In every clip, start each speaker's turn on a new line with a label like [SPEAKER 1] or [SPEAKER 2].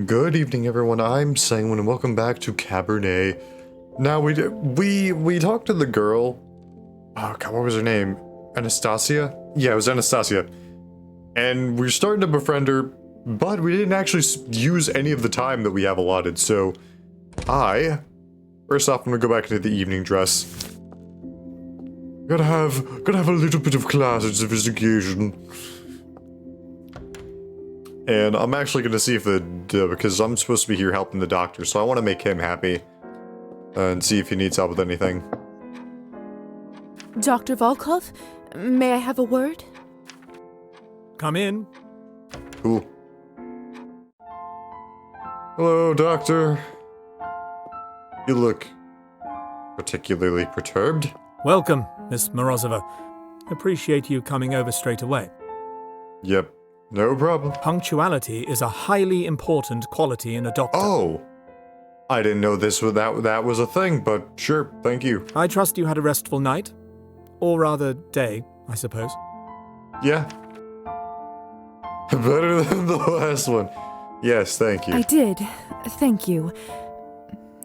[SPEAKER 1] Good evening, everyone. I'm Sangwon, and welcome back to Cabernet. Now, we talked to the girl. Oh God, what was her name? Anastasia? Yeah, it was Anastasia. And we are starting to befriend her, but we didn't actually use any of the time that we have allotted. So, first off, I'm gonna go back into the evening dress. Gotta have a little bit of class and sophistication. And I'm actually going to see if because I'm supposed to be here helping the doctor, so I want to make him happy. And see if he needs help with anything.
[SPEAKER 2] Dr. Volkov, may I have a word?
[SPEAKER 3] Come in.
[SPEAKER 1] Cool. Hello, doctor. You look particularly perturbed.
[SPEAKER 3] Welcome, Miss Morozova. Appreciate you coming over straight away.
[SPEAKER 1] Yep, no problem.
[SPEAKER 3] Punctuality is a highly important quality in a doctor.
[SPEAKER 1] Oh! I didn't know that was a thing, but sure, thank you.
[SPEAKER 3] I trust you had a restful night? Or rather, day, I suppose.
[SPEAKER 1] Yeah. Better than the last one. Yes, thank you.
[SPEAKER 2] I did. Thank you.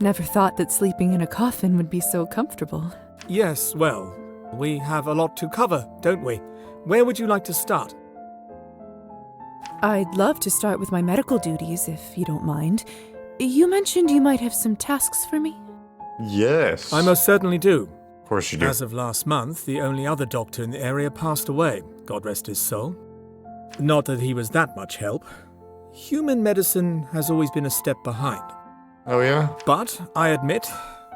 [SPEAKER 2] Never thought that sleeping in a coffin would be so comfortable.
[SPEAKER 3] Yes, well, we have a lot to cover, don't we? Where would you like to start?
[SPEAKER 2] I'd love to start with my medical duties, if you don't mind. You mentioned you might have some tasks for me?
[SPEAKER 1] Yes.
[SPEAKER 3] I most certainly do.
[SPEAKER 1] Of course you do.
[SPEAKER 3] As of last month, the only other doctor in the area passed away, God rest his soul. Not that he was that much help. Human medicine has always been a step behind.
[SPEAKER 1] Oh yeah?
[SPEAKER 3] But, I admit,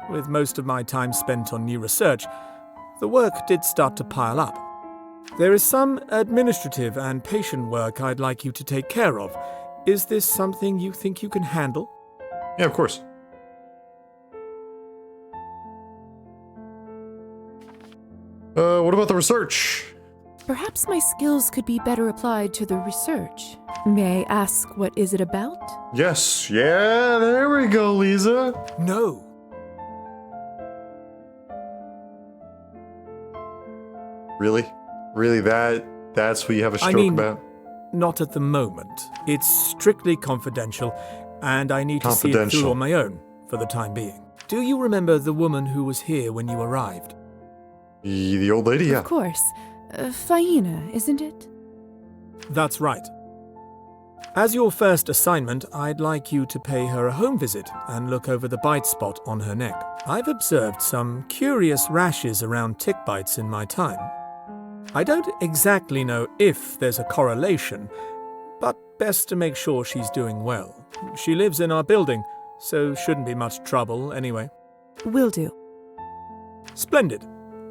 [SPEAKER 3] with most of my time spent on new research, the work did start to pile up. There is some administrative and patient work I'd like you to take care of. Is this something you think you can handle?
[SPEAKER 1] Yeah, of course. What about the research?
[SPEAKER 2] Perhaps my skills could be better applied to the research. May I ask what is it about?
[SPEAKER 1] Yes, yeah, there we go, Lisa.
[SPEAKER 3] No.
[SPEAKER 1] Really? Really, that's what you have a stroke about?
[SPEAKER 3] Not at the moment. It's strictly confidential, and I need to see it through
[SPEAKER 1] Confidential.
[SPEAKER 3] on my own, for the time being. Do you remember the woman who was here when you arrived?
[SPEAKER 1] The old lady, yeah.
[SPEAKER 2] Of course. Faina, isn't it?
[SPEAKER 3] That's right. As your first assignment, I'd like you to pay her a home visit and look over the bite spot on her neck. I've observed some curious rashes around tick bites in my time. I don't exactly know if there's a correlation, but best to make sure she's doing well. She lives in our building, so shouldn't be much trouble anyway.
[SPEAKER 2] Will do.
[SPEAKER 3] Splendid.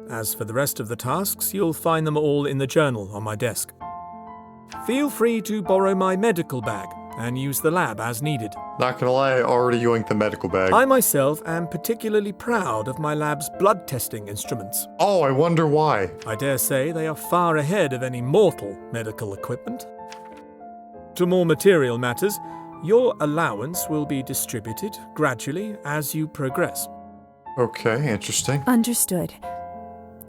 [SPEAKER 3] As for the rest of the tasks, you'll find them all in the journal on my desk. Feel free to borrow my medical bag and use the lab as needed.
[SPEAKER 1] Not gonna lie, I already yoinked the medical bag.
[SPEAKER 3] I myself am particularly proud of my lab's blood testing instruments.
[SPEAKER 1] Oh, I wonder why.
[SPEAKER 3] I dare say they are far ahead of any mortal medical equipment. To more material matters, your allowance will be distributed gradually as you progress.
[SPEAKER 1] Okay, interesting.
[SPEAKER 2] Understood.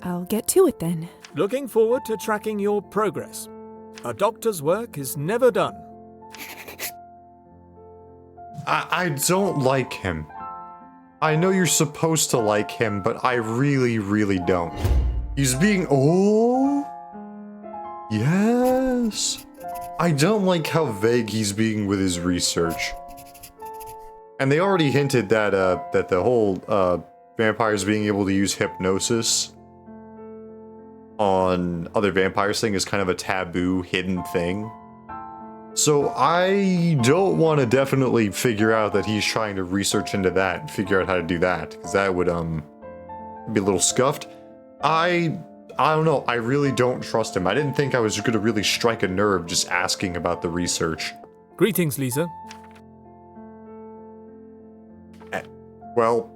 [SPEAKER 2] I'll get to it then.
[SPEAKER 3] Looking forward to tracking your progress. A doctor's work is never done.
[SPEAKER 1] I don't like him. I know you're supposed to like him, but I really, really don't. He's being... Oh! Yes! I don't like how vague he's being with his research. And they already hinted that, that the whole, vampires being able to use hypnosis on other vampires thing is kind of a taboo, hidden thing. So I don't want to definitely figure out that he's trying to research into that and figure out how to do that, because that would be a little scuffed. I don't know, I really don't trust him. I didn't think I was gonna really strike a nerve just asking about the research.
[SPEAKER 3] Greetings, Lisa.
[SPEAKER 1] Well,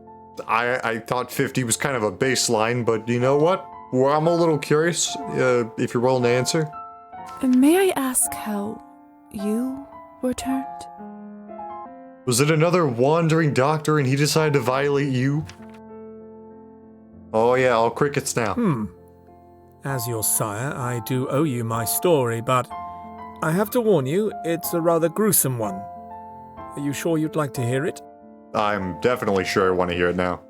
[SPEAKER 1] I thought 50 was kind of a baseline, but you know what? Well, I'm a little curious, if you're willing to answer.
[SPEAKER 2] May I ask how you were turned?
[SPEAKER 1] Was it another wandering doctor and he decided to violate you? Oh yeah, all crickets now.
[SPEAKER 3] As your sire, I do owe you my story, but I have to warn you, it's a rather gruesome one. Are you sure you'd like to hear it?
[SPEAKER 1] I'm definitely sure I want to hear it now.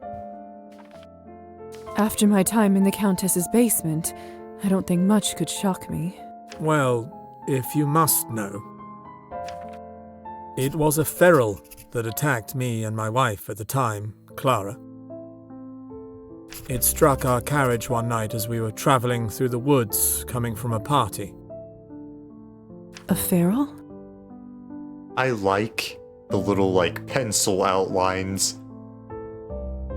[SPEAKER 2] After my time in the Countess's basement, I don't think much could shock me.
[SPEAKER 3] Well, if you must know. It was a feral that attacked me and my wife at the time, Clara. It struck our carriage one night as we were travelling through the woods coming from a party.
[SPEAKER 2] A feral?
[SPEAKER 1] I like the little, pencil outlines.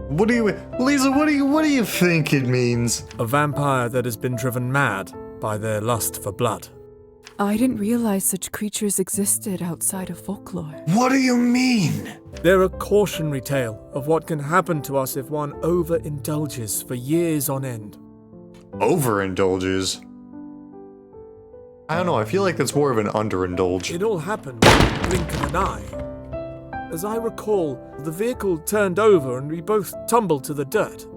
[SPEAKER 1] What do you... Lisa, what do you think it means?
[SPEAKER 3] A vampire that has been driven mad by their lust for blood.
[SPEAKER 2] I didn't realize such creatures existed outside of folklore.
[SPEAKER 1] What do you mean?
[SPEAKER 3] They're a cautionary tale of what can happen to us if one overindulges for years on end.
[SPEAKER 1] Overindulges? I don't know, I feel like that's more of an underindulge.
[SPEAKER 3] It all happened with the blink of an eye. As I recall, the vehicle turned over and we both tumbled to the dirt.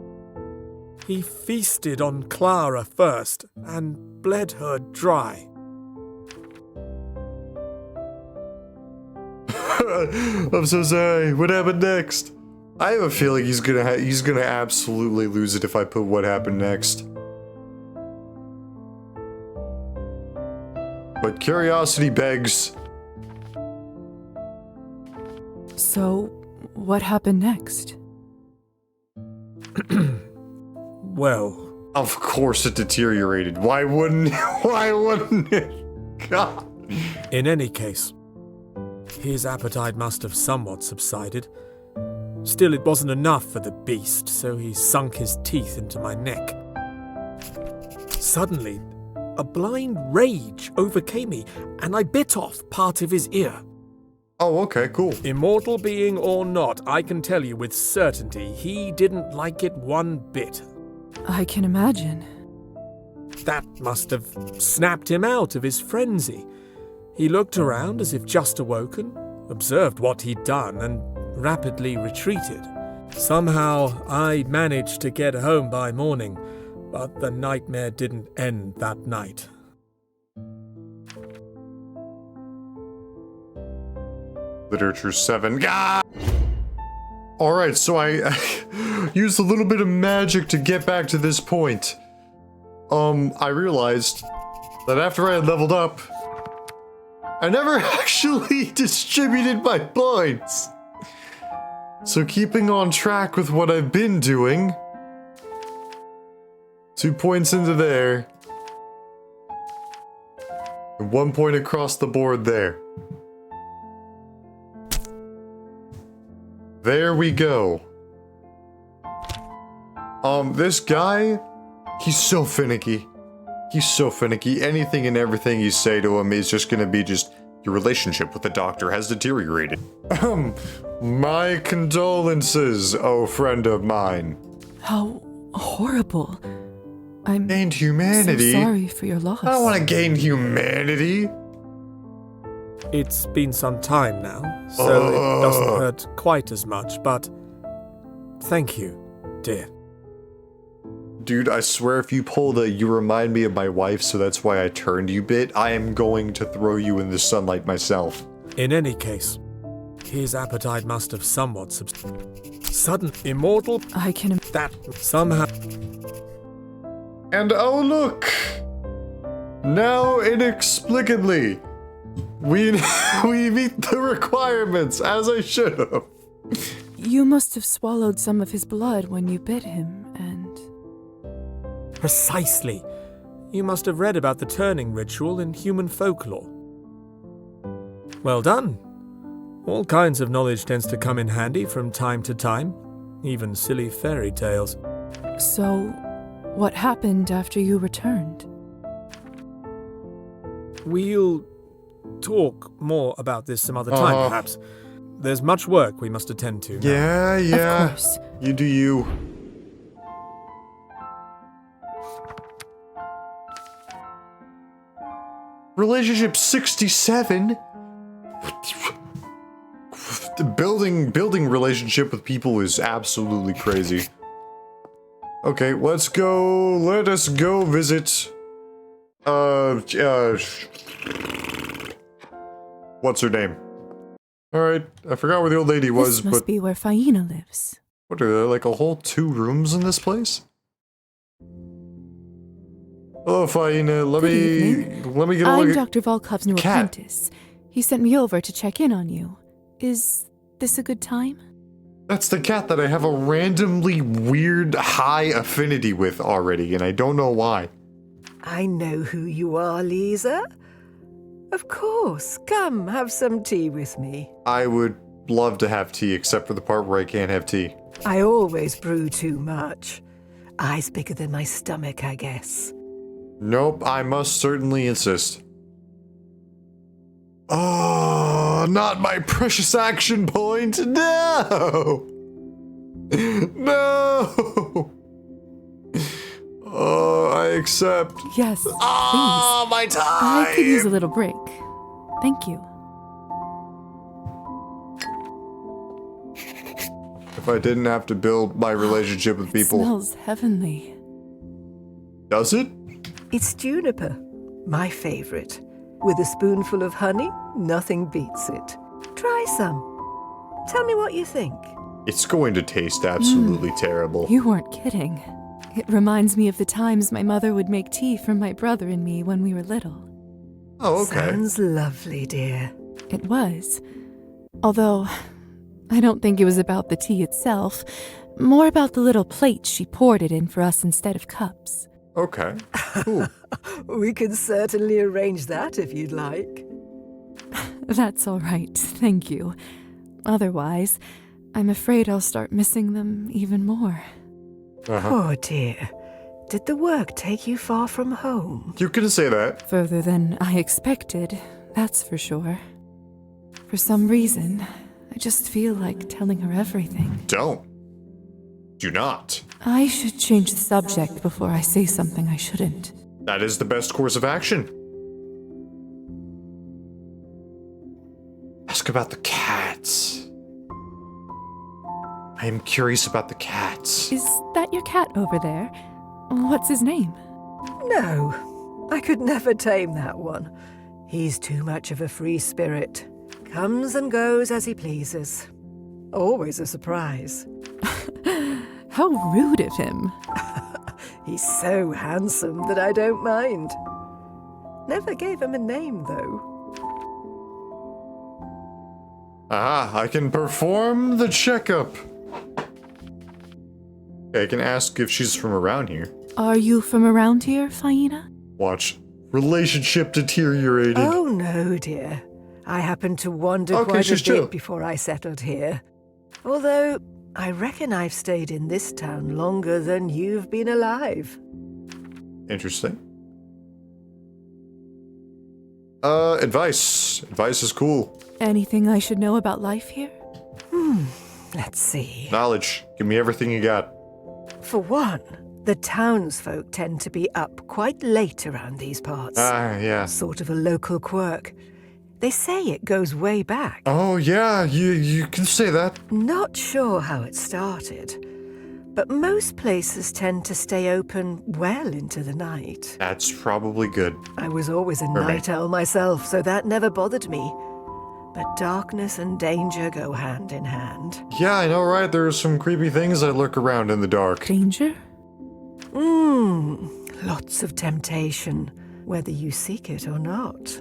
[SPEAKER 3] He feasted on Clara first and bled her dry.
[SPEAKER 1] I'm so sorry. What happened next? I have a feeling he's gonna absolutely lose it if I put what happened next. But curiosity begs.
[SPEAKER 2] So, what happened next?
[SPEAKER 3] Well,
[SPEAKER 1] Of course it deteriorated. Why wouldn't it? God.
[SPEAKER 3] in any case, his appetite must have somewhat subsided. Still, it wasn't enough for the beast, so he sunk his teeth into my neck. Suddenly, a blind rage overcame me, and I bit off part of his ear.
[SPEAKER 1] Oh, okay, cool.
[SPEAKER 3] Immortal being or not, I can tell you with certainty he didn't like it one bit.
[SPEAKER 2] I can imagine.
[SPEAKER 3] That must have snapped him out of his frenzy. He looked around as if just awoken, observed what he'd done, and rapidly retreated. Somehow, I managed to get home by morning, but the nightmare didn't end that night.
[SPEAKER 1] Literature 7. Gah! Alright, so I used a little bit of magic to get back to this point. I realized that after I had leveled up, I never actually distributed my points. So keeping on track with what I've been doing, 2 points into there, and 1 point across the board there. There we go. This guy, he's so finicky. He's so finicky. Anything and everything you say to him is just gonna be just, your relationship with the doctor has deteriorated. My condolences, oh friend of mine.
[SPEAKER 2] How horrible. I'm
[SPEAKER 1] Gained humanity?
[SPEAKER 2] so sorry for your loss.
[SPEAKER 1] I don't want to gain humanity.
[SPEAKER 3] It's been some time now, so it doesn't hurt quite as much, but thank you, dear.
[SPEAKER 1] Dude, I swear if you pull the "you remind me of my wife, so that's why I turned you" bit, I am going to throw you in the sunlight myself.
[SPEAKER 3] In any case, his appetite must have somewhat sudden immortal
[SPEAKER 2] I can
[SPEAKER 3] that somehow.
[SPEAKER 1] And oh look! Now inexplicably, we meet the requirements, as I should have.
[SPEAKER 2] You must have swallowed some of his blood when you bit him, and...
[SPEAKER 3] Precisely. You must have read about the turning ritual in human folklore. Well done. All kinds of knowledge tends to come in handy from time to time, even silly fairy tales.
[SPEAKER 2] So, what happened after you returned?
[SPEAKER 3] We'll talk more about this some other time, perhaps. There's much work we must attend to now.
[SPEAKER 1] Yeah.
[SPEAKER 2] Of course.
[SPEAKER 1] You do you. Relationship 67? Building relationship with people is absolutely crazy. Okay, let us go visit, what's her name? Alright, I forgot where the old lady was,
[SPEAKER 2] This must
[SPEAKER 1] but
[SPEAKER 2] be where Faina lives.
[SPEAKER 1] what are there, like a whole 2 rooms in this place? Hello, Faina. Let
[SPEAKER 2] Good
[SPEAKER 1] me
[SPEAKER 2] evening.
[SPEAKER 1] get a
[SPEAKER 2] I'm
[SPEAKER 1] look
[SPEAKER 2] Dr. Volkov's new
[SPEAKER 1] Cat.
[SPEAKER 2] apprentice. He sent me over to check in on you. Is this a good time?
[SPEAKER 1] That's the cat that I have a randomly weird high affinity with already, and I don't know why.
[SPEAKER 4] I know who you are, Lisa. Of course. Come, have some tea with me.
[SPEAKER 1] I would love to have tea, except for the part where I can't have tea.
[SPEAKER 4] I always brew too much. Eyes bigger than my stomach, I guess.
[SPEAKER 1] Nope, I must certainly insist. Oh, not my precious action point! No! No! Oh, I accept.
[SPEAKER 2] Yes, please.
[SPEAKER 1] Ah, my time!
[SPEAKER 2] I could use a little break. Thank you.
[SPEAKER 1] If I didn't have to build my relationship with
[SPEAKER 2] It
[SPEAKER 1] people.
[SPEAKER 2] smells heavenly.
[SPEAKER 1] Does it?
[SPEAKER 4] It's juniper, my favorite. With a spoonful of honey, nothing beats it. Try some. Tell me what you think.
[SPEAKER 1] It's going to taste absolutely terrible.
[SPEAKER 2] You weren't kidding. It reminds me of the times my mother would make tea for my brother and me when we were little.
[SPEAKER 1] Oh, okay.
[SPEAKER 4] Sounds lovely, dear.
[SPEAKER 2] It was. Although, I don't think it was about the tea itself, more about the little plates she poured it in for us instead of cups.
[SPEAKER 1] Okay. Cool.
[SPEAKER 4] We can certainly arrange that if you'd like.
[SPEAKER 2] That's all right, thank you. Otherwise, I'm afraid I'll start missing them even more.
[SPEAKER 1] Uh-huh.
[SPEAKER 4] Oh dear. Did the work take you far from home?
[SPEAKER 1] You can say that.
[SPEAKER 2] Further than I expected, that's for sure. For some reason, I just feel like telling her everything.
[SPEAKER 1] Don't. Do not.
[SPEAKER 2] I should change the subject before I say something I shouldn't.
[SPEAKER 1] That is the best course of action. Ask about the cats. I am curious about the cats.
[SPEAKER 2] Is that your cat over there? What's his name?
[SPEAKER 4] No, I could never tame that one. He's too much of a free spirit. Comes and goes as he pleases. Always a surprise.
[SPEAKER 2] How rude of him.
[SPEAKER 4] He's so handsome that I don't mind. Never gave him a name, though.
[SPEAKER 1] Ah, I can perform the checkup. I can ask if she's from around here.
[SPEAKER 2] Are you from around here, Faina?
[SPEAKER 1] Watch. Relationship deteriorated.
[SPEAKER 4] Oh, no, dear. I happened to wander
[SPEAKER 1] Okay,
[SPEAKER 4] quite a
[SPEAKER 1] she's
[SPEAKER 4] bit
[SPEAKER 1] chill.
[SPEAKER 4] before I settled here. Although, I reckon I've stayed in this town longer than you've been alive.
[SPEAKER 1] Interesting. Advice. Advice is cool.
[SPEAKER 2] Anything I should know about life here?
[SPEAKER 4] Let's see.
[SPEAKER 1] Knowledge. Give me everything you got.
[SPEAKER 4] For one, the townsfolk tend to be up quite late around these parts.
[SPEAKER 1] Ah, yeah.
[SPEAKER 4] Sort of a local quirk. They say it goes way back.
[SPEAKER 1] Oh, yeah, you can say that.
[SPEAKER 4] Not sure how it started, but most places tend to stay open well into the night.
[SPEAKER 1] That's probably good.
[SPEAKER 4] I was always a night owl myself, so that never bothered me. But darkness and danger go hand in hand.
[SPEAKER 1] Yeah, I know, right? There are some creepy things that lurk around in the dark.
[SPEAKER 2] Danger?
[SPEAKER 4] Lots of temptation, whether you seek it or not.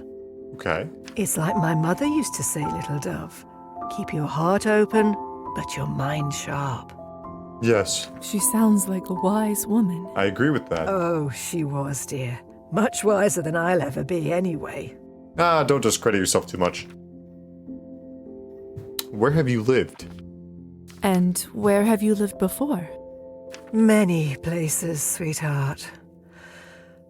[SPEAKER 1] Okay.
[SPEAKER 4] It's like my mother used to say, little dove. Keep your heart open, but your mind sharp.
[SPEAKER 1] Yes,
[SPEAKER 2] She sounds like a wise woman.
[SPEAKER 1] I agree with that.
[SPEAKER 4] Oh, she was, dear. Much wiser than I'll ever be, anyway.
[SPEAKER 1] Ah, don't discredit yourself too much. Where have you lived?
[SPEAKER 2] And where have you lived before?
[SPEAKER 4] Many places, sweetheart.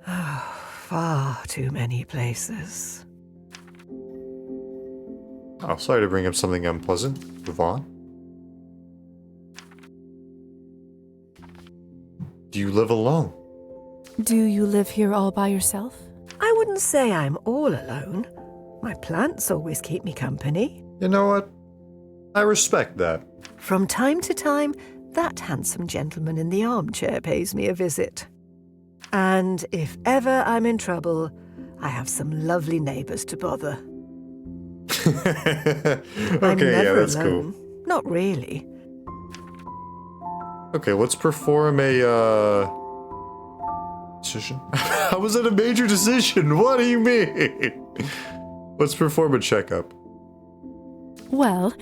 [SPEAKER 4] Oh, far too many places.
[SPEAKER 1] Oh, sorry to bring up something unpleasant. Move on. Do you live alone?
[SPEAKER 2] Do you live here all by yourself?
[SPEAKER 4] I wouldn't say I'm all alone. My plants always keep me company.
[SPEAKER 1] You know what? I respect that.
[SPEAKER 4] From time to time, that handsome gentleman in the armchair pays me a visit. And if ever I'm in trouble, I have some lovely neighbours to bother. I'm
[SPEAKER 1] Okay, yeah,
[SPEAKER 4] never
[SPEAKER 1] that's
[SPEAKER 4] alone.
[SPEAKER 1] cool.
[SPEAKER 4] Not really.
[SPEAKER 1] Okay, let's perform a, decision? How was it a major decision? What do you mean? Let's perform a checkup.
[SPEAKER 2] Well,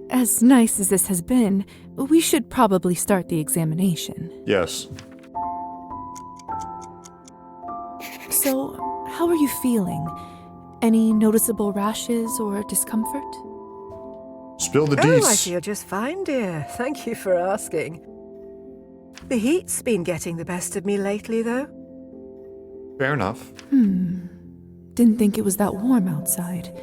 [SPEAKER 2] as nice as this has been, we should probably start the examination.
[SPEAKER 1] Yes.
[SPEAKER 2] So, how are you feeling? Any noticeable rashes or discomfort?
[SPEAKER 1] Spill the
[SPEAKER 4] Oh, I
[SPEAKER 1] deets.
[SPEAKER 4] feel just fine, dear. Thank you for asking. The heat's been getting the best of me lately, though.
[SPEAKER 1] Fair enough.
[SPEAKER 2] Didn't think it was that warm outside.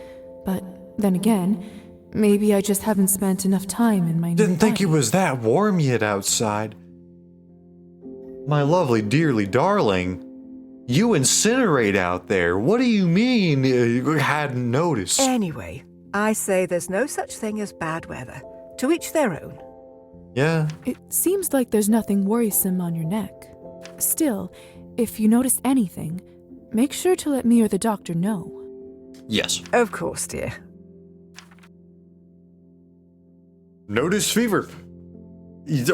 [SPEAKER 2] But then again, maybe I just haven't spent enough time in my new
[SPEAKER 1] Didn't think it
[SPEAKER 2] body.
[SPEAKER 1] was that warm yet outside. My lovely, dearly darling. You incinerate out there. What do you mean you hadn't noticed?
[SPEAKER 4] Anyway, I say there's no such thing as bad weather. To each their own.
[SPEAKER 1] Yeah.
[SPEAKER 2] It seems like there's nothing worrisome on your neck. Still, if you notice anything, make sure to let me or the doctor know.
[SPEAKER 1] Yes.
[SPEAKER 4] Of course, dear.
[SPEAKER 1] Notice fever.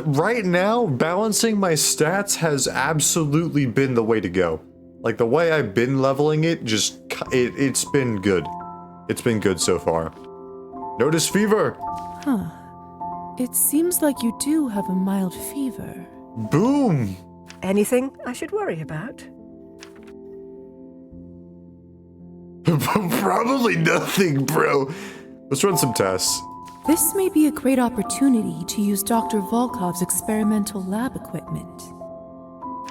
[SPEAKER 1] Right now, balancing my stats has absolutely been the way to go. Like, the way I've been leveling it, it's been good. It's been good so far. Notice fever.
[SPEAKER 2] Huh. It seems like you do have a mild fever.
[SPEAKER 1] Boom.
[SPEAKER 4] Anything I should worry about?
[SPEAKER 1] Probably nothing, bro. Let's run some tests.
[SPEAKER 2] This may be a great opportunity to use Dr. Volkov's experimental lab equipment.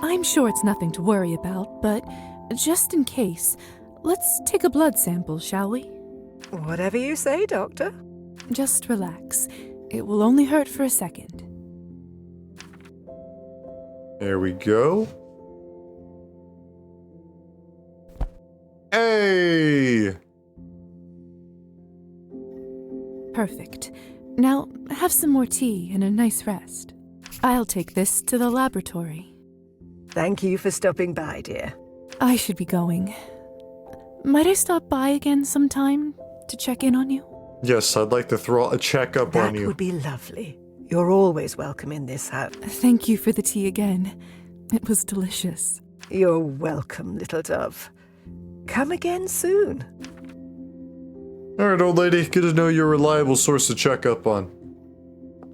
[SPEAKER 2] I'm sure it's nothing to worry about, but just in case, let's take a blood sample, shall we?
[SPEAKER 4] Whatever you say, Doctor.
[SPEAKER 2] Just relax. It will only hurt for a second.
[SPEAKER 1] There we go. Hey!
[SPEAKER 2] Perfect. Now, have some more tea and a nice rest. I'll take this to the laboratory.
[SPEAKER 4] Thank you for stopping by, dear.
[SPEAKER 2] I should be going. Might I stop by again sometime to check in on you?
[SPEAKER 1] Yes, I'd like to throw a checkup on
[SPEAKER 4] That
[SPEAKER 1] you.
[SPEAKER 4] would be lovely. You're always welcome in this house.
[SPEAKER 2] Thank you for the tea again. It was delicious.
[SPEAKER 4] You're welcome, little dove. Come again soon.
[SPEAKER 1] Alright, old lady, good to know you're a reliable source to check up on.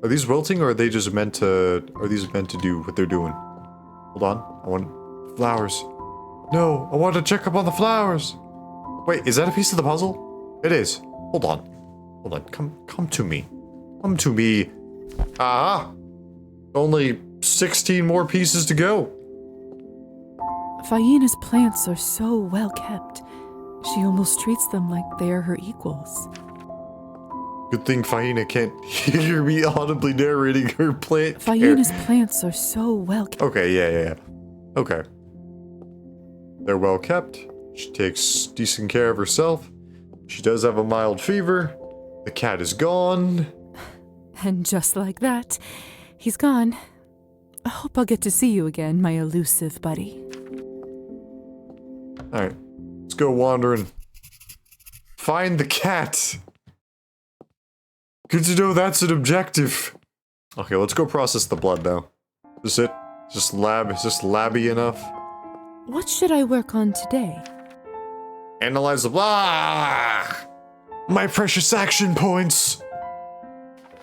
[SPEAKER 1] Are these wilting or are they just meant to... Are these meant to do what they're doing? Hold on, I want flowers. No, I want to check up on the flowers. Wait, is that a piece of the puzzle? It is. Hold on. Hold on, come to me. Come to me. Ah! Only 16 more pieces to go.
[SPEAKER 2] Faina's plants are so well kept. She almost treats them like they are her equals.
[SPEAKER 1] Good thing Faina can't hear me audibly narrating her plant care.
[SPEAKER 2] Faina's plants are so well kept.
[SPEAKER 1] Okay, yeah. Okay. They're well kept. She takes decent care of herself. She does have a mild fever. The cat is gone.
[SPEAKER 2] And just like that, he's gone. I hope I'll get to see you again, my elusive buddy.
[SPEAKER 1] Alright, let's go wandering. Find the cat. Good to know that's an objective. Okay, let's go process the blood now. Is it? Is this labby enough?
[SPEAKER 2] What should I work on today?
[SPEAKER 1] Analyze the blood. My precious action points.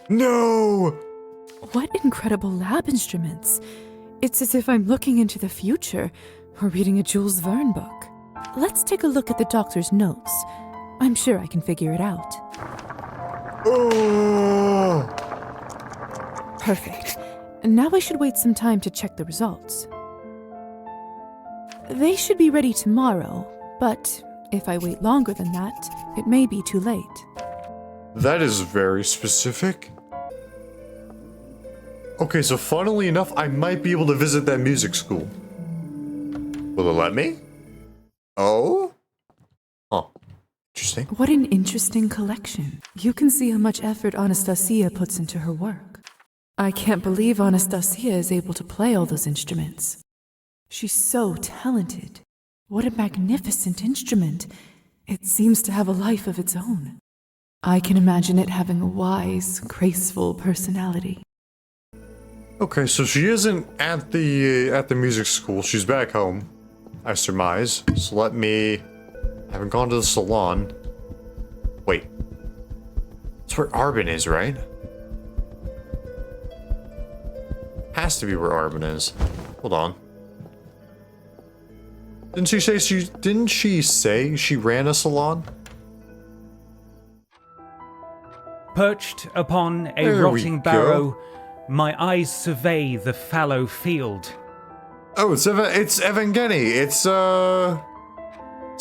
[SPEAKER 1] No!
[SPEAKER 2] What incredible lab instruments. It's as if I'm looking into the future or reading a Jules Verne book. Let's take a look at the doctor's notes. I'm sure I can figure it out.
[SPEAKER 1] Oh!
[SPEAKER 2] Perfect. Now I should wait some time to check the results. They should be ready tomorrow, but if I wait longer than that, it may be too late.
[SPEAKER 1] That is very specific. Okay, so funnily enough, I might be able to visit that music school. Will it let me? Oh? Huh. Interesting.
[SPEAKER 2] What an interesting collection. You can see how much effort Anastasia puts into her work. I can't believe Anastasia is able to play all those instruments. She's so talented. What a magnificent instrument. It seems to have a life of its own. I can imagine it having a wise, graceful personality.
[SPEAKER 1] Okay, so she isn't at the music school. She's back home, I surmise. So let me... I haven't gone to the salon. Wait. That's where Arbin is, right? Has to be where Arbin is. Hold on. Didn't she say she ran a salon?
[SPEAKER 5] Perched upon a
[SPEAKER 1] There we
[SPEAKER 5] rotting
[SPEAKER 1] go.
[SPEAKER 5] barrow, my eyes survey the fallow field.
[SPEAKER 1] Oh, it's Evgeny. It's the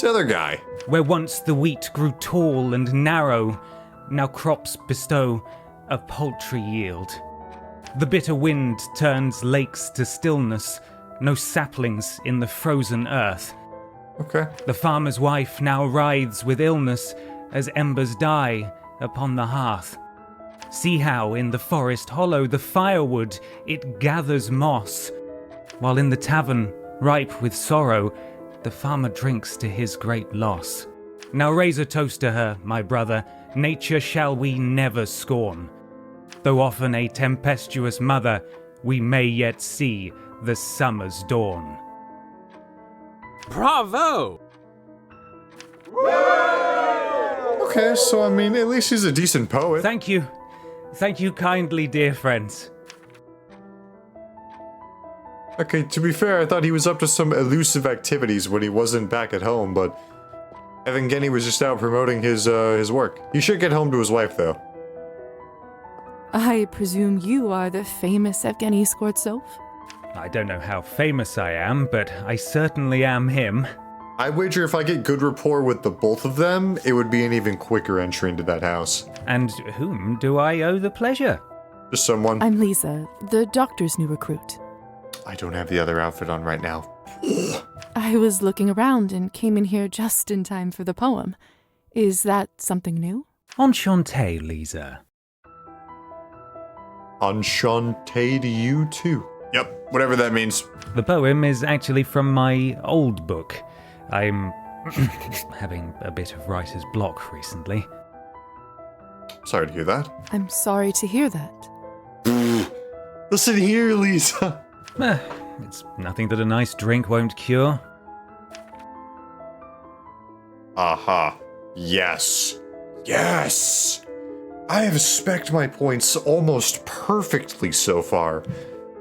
[SPEAKER 1] other guy.
[SPEAKER 5] Where once the wheat grew tall and narrow, now crops bestow a paltry yield. The bitter wind turns lakes to stillness, no saplings in the frozen earth.
[SPEAKER 1] Okay.
[SPEAKER 5] The farmer's wife now writhes with illness as embers die upon the hearth. See how in the forest hollow the firewood it gathers moss, while in the tavern, ripe with sorrow, the farmer drinks to his great loss. Now raise a toast to her, my brother, nature shall we never scorn. Though often a tempestuous mother, we may yet see the summer's dawn.
[SPEAKER 6] Bravo!
[SPEAKER 1] Okay, so I mean, at least he's a decent poet.
[SPEAKER 5] Thank you. Thank you kindly, dear friends.
[SPEAKER 1] Okay, to be fair, I thought he was up to some elusive activities when he wasn't back at home, but Evgeny was just out promoting his work. He should get home to his wife, though.
[SPEAKER 2] I presume you are the famous Evgeny Skortsov?
[SPEAKER 5] I don't know how famous I am, but I certainly am him.
[SPEAKER 1] I wager if I get good rapport with the both of them, it would be an even quicker entry into that house.
[SPEAKER 5] And whom do I owe the pleasure?
[SPEAKER 1] Just someone.
[SPEAKER 2] I'm Lisa, the doctor's new recruit.
[SPEAKER 1] I don't have the other outfit on right now.
[SPEAKER 2] I was looking around and came in here just in time for the poem. Is that something new?
[SPEAKER 5] Enchanté, Lisa.
[SPEAKER 1] Enchanté to you too. Yep, whatever that means.
[SPEAKER 5] The poem is actually from my old book. I'm having a bit of writer's block recently.
[SPEAKER 1] Sorry to hear that.
[SPEAKER 2] I'm sorry to hear that.
[SPEAKER 1] Listen here, Lisa.
[SPEAKER 5] It's nothing that a nice drink won't cure.
[SPEAKER 1] Aha. Yes. Yes! I have specced my points almost perfectly so far.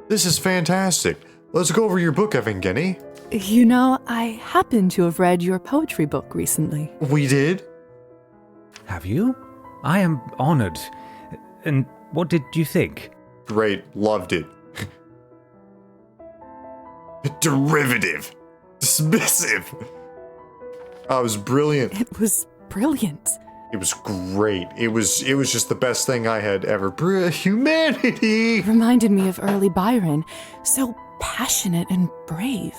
[SPEAKER 1] This is fantastic. Let's go over your book, Evgeny.
[SPEAKER 2] You know, I happen to have read your poetry book recently.
[SPEAKER 1] We did?
[SPEAKER 5] Have you? I am honored. And what did you think?
[SPEAKER 1] Great. Loved it. Derivative. Dismissive. Oh, it was brilliant.
[SPEAKER 2] It was brilliant.
[SPEAKER 1] It was great. It was just the best thing I had ever. Humanity!
[SPEAKER 2] Reminded me of early Byron, so passionate and brave.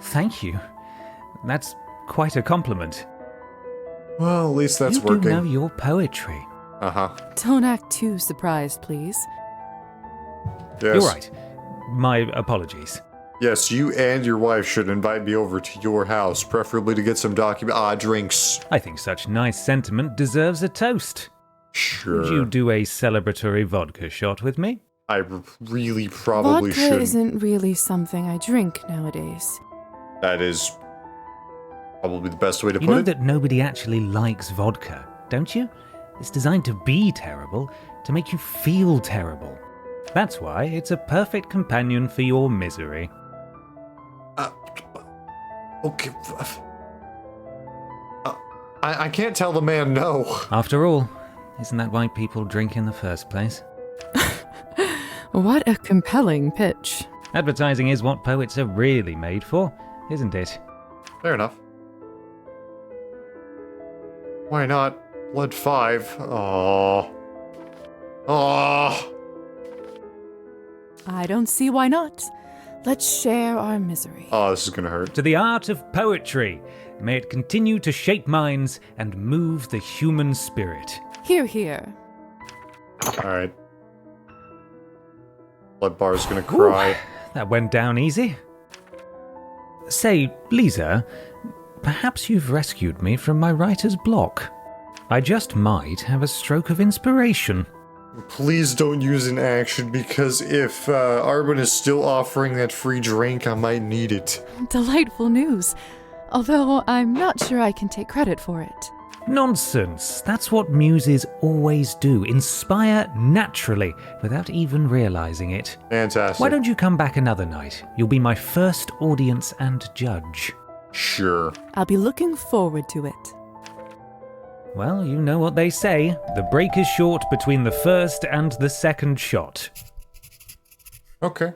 [SPEAKER 5] Thank you. That's quite a compliment.
[SPEAKER 1] Well, at least that's
[SPEAKER 5] you
[SPEAKER 1] working.
[SPEAKER 5] do know your poetry.
[SPEAKER 1] Uh-huh.
[SPEAKER 2] Don't act too surprised, please.
[SPEAKER 1] Yes.
[SPEAKER 5] You're right. My apologies.
[SPEAKER 1] Yes, you and your wife should invite me over to your house, preferably to get some drinks.
[SPEAKER 5] I think such nice sentiment deserves a toast.
[SPEAKER 1] Sure.
[SPEAKER 5] Would you do a celebratory vodka shot with me?
[SPEAKER 1] I really probably
[SPEAKER 2] Vodka
[SPEAKER 1] shouldn't.
[SPEAKER 2] isn't really something I drink nowadays.
[SPEAKER 1] That is probably the best way to
[SPEAKER 5] You
[SPEAKER 1] put
[SPEAKER 5] know
[SPEAKER 1] it.
[SPEAKER 5] that nobody actually likes vodka, don't you? It's designed to be terrible, to make you feel terrible. That's why it's a perfect companion for your misery.
[SPEAKER 1] Okay. I can't tell the man no.
[SPEAKER 5] After all, isn't that why people drink in the first place?
[SPEAKER 2] What a compelling pitch.
[SPEAKER 5] Advertising is what poets are really made for, isn't it?
[SPEAKER 1] Fair enough. Why not? Blood 5. Aww. Aww.
[SPEAKER 2] I don't see why not. Let's share our misery.
[SPEAKER 1] Oh, this is gonna hurt.
[SPEAKER 5] To the art of poetry, may it continue to shape minds and move the human spirit.
[SPEAKER 2] Hear, hear.
[SPEAKER 1] Alright. Blood bar's gonna cry.
[SPEAKER 5] That went down easy. Say, Lisa, perhaps you've rescued me from my writer's block. I just might have a stroke of inspiration.
[SPEAKER 1] Please don't use an action, because if Arbin is still offering that free drink, I might need it.
[SPEAKER 2] Delightful news. Although I'm not sure I can take credit for it.
[SPEAKER 5] Nonsense. That's what muses always do. Inspire naturally, without even realizing it.
[SPEAKER 1] Fantastic.
[SPEAKER 5] Why don't you come back another night? You'll be my first audience and judge.
[SPEAKER 1] Sure.
[SPEAKER 2] I'll be looking forward to it.
[SPEAKER 5] Well, you know what they say. The break is short between the first and the second shot.
[SPEAKER 1] Okay.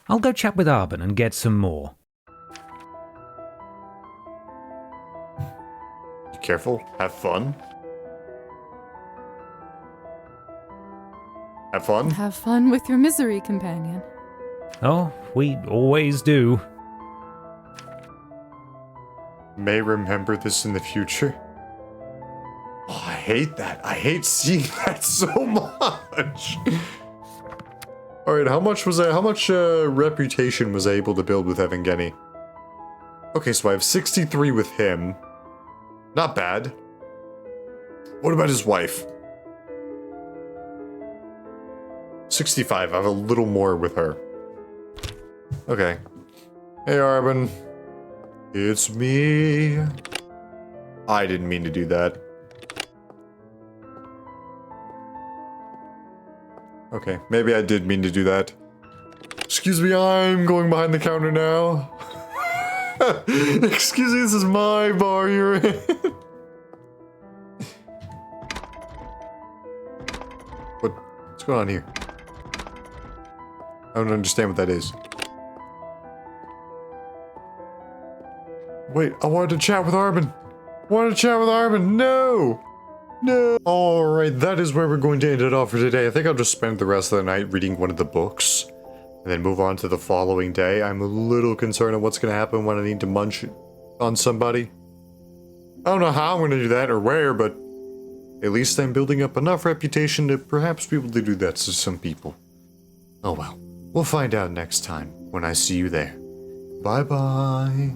[SPEAKER 5] I'll go chat with Arbin and get some more.
[SPEAKER 1] Be careful. Have fun. Have fun.
[SPEAKER 2] Have fun with your misery, companion.
[SPEAKER 5] Oh, we always do.
[SPEAKER 1] May remember this in the future. Oh, I hate that. I hate seeing that so much. All right, how much reputation was I able to build with Evgeny? Okay, so I have 63 with him. Not bad. What about his wife? 65. I have a little more with her. Okay. Hey, Arbin. It's me. I didn't mean to do that. Okay, maybe I did mean to do that. Excuse me, I'm going behind the counter now. Excuse me, this is my bar you're in. What's going on here? I don't understand what that is. Wait, I wanted to chat with Arbin. No! No! Alright, that is where we're going to end it off for today. I think I'll just spend the rest of the night reading one of the books. And then move on to the following day. I'm a little concerned on what's going to happen when I need to munch on somebody. I don't know how I'm going to do that or where, but at least I'm building up enough reputation to perhaps be able to do that to some people. Oh well. We'll find out next time when I see you there. Bye-bye.